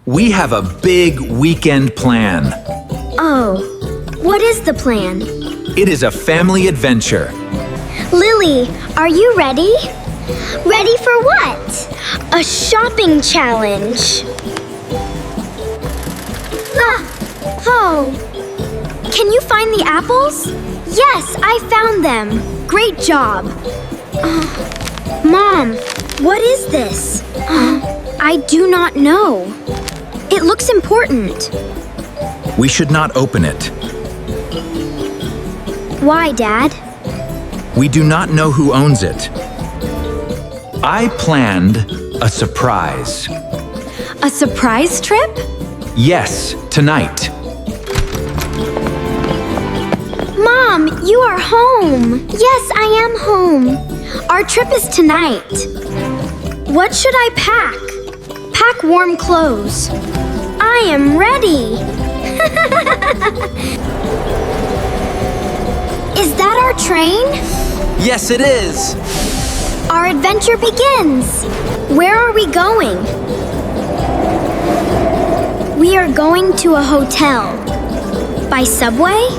We have a big weekend plan. Oh, what is the plan? It is a family adventure. Lily, are you ready? Ready for what? A shopping challenge. Oh. Can you find the apples? Yes, I found them. Great job. Mom, what is this? I do not know. It looks important. We should not open it. Why, Dad? We do not know who owns it. I planned a surprise. A surprise trip? Yes, tonight. Mom, you are home. Yes, I am home. Our trip is tonight. What should I pack? Pack warm clothes. I am ready. Is that our train? Yes, it is. Our adventure begins. Where are we going? We are going to a hotel. By subway?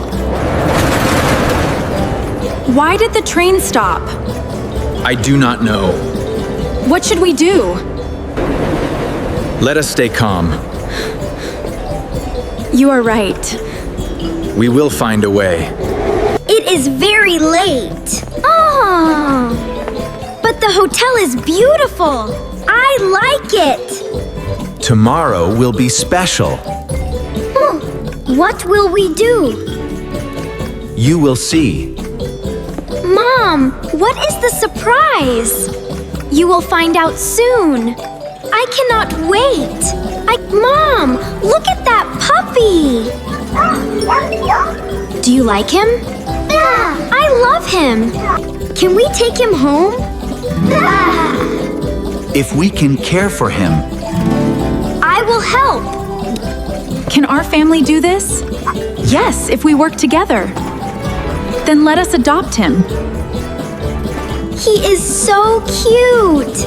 Why did the train stop? I do not know. What should we do? Let us stay calm. You are right. We will find a way. It is very late. Oh, but the hotel is beautiful. I like it. Tomorrow will be special. What will we do? You will see. Mom, what is the surprise? You will find out soon. I cannot wait. Mom, look at that puppy. Do you like him? I love him. Can we take him home? If we can care for him, I will help. Can our family do this? Yes, if we work together. Then let us adopt him. He is so cute.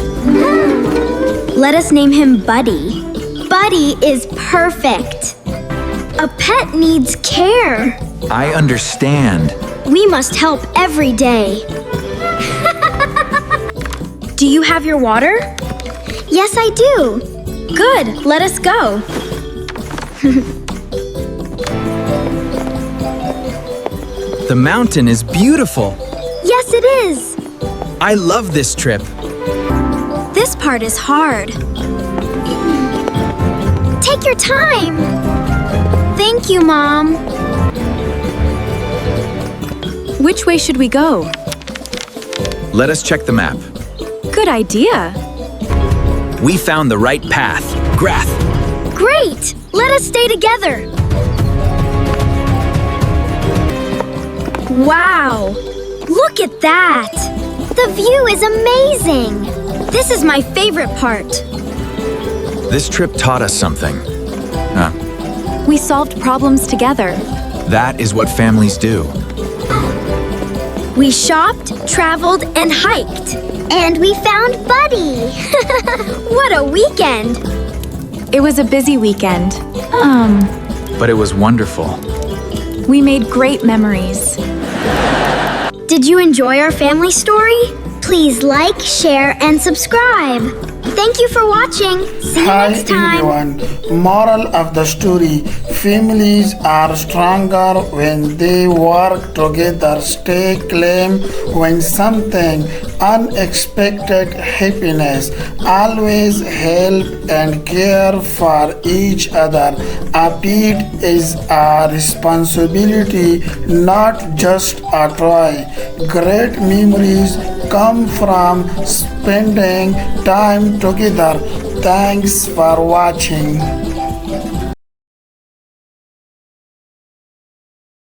Let us name him Buddy. Buddy is perfect. A pet needs care. I understand. We must help every day. Do you have your water? Yes, I do. Good, let us go. The mountain is beautiful. Yes, it is. I love this trip. This part is hard. Take your time. Thank you, Mom. Which way should we go? Let us check the map. Good idea. We found the right path. Grath. Great! Let us stay together. Wow! Look at that! The view is amazing! This is my favorite part. This trip taught us something. We solved problems together. That is what families do. We shopped, traveled, and hiked. And we found Buddy! What a weekend! It was a busy weekend. But it was wonderful. We made great memories. Did you enjoy our family story? Please like, share, and subscribe. Thank you for watching. See you next time. Hi everyone. Moral of the story: families are stronger when they work together. Stay calm when something unexpected happiness. Always help and care for each other. A pet is a responsibility, not just a toy. Great memories come from spending time together. Thanks for watching.